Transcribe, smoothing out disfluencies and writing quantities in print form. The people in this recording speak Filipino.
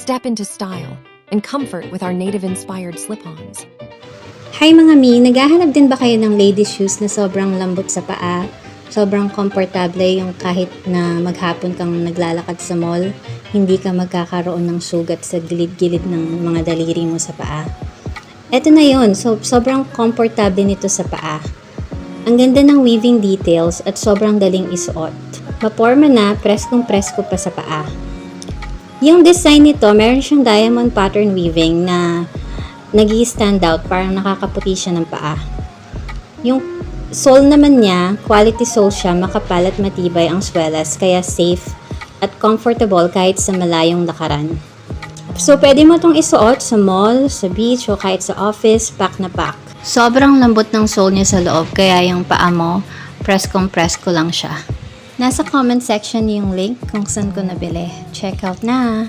Step into style and comfort with our native-inspired slip-ons. Hi mga mi, naghahanap din ba kayo ng ladies shoes na sobrang lambot sa paa? Sobrang komportable yung kahit na maghapon kang naglalakad sa mall, hindi ka magkakaroon ng sugat sa gilid-gilid ng mga daliri mo sa paa. Eto na yun, sobrang komportable nito sa paa. Ang ganda ng weaving details at sobrang daling isuot. Maporma na, preskong-presko pa sa paa. Yung design nito, meron siyang diamond pattern weaving na nag-i-stand out, parang nakakaputi siya ng paa. Yung sole naman niya, quality sole siya, makapal at matibay ang swelas, kaya safe at comfortable kahit sa malayong lakaran. So, pwede mo itong isuot sa mall, sa beach, o kahit sa office, pack na pack. Sobrang lambot ng sole niya sa loob, kaya yung paa mo, preskong-presko lang siya. Nasa comment section yung link kung saan ko nabili. Check out na!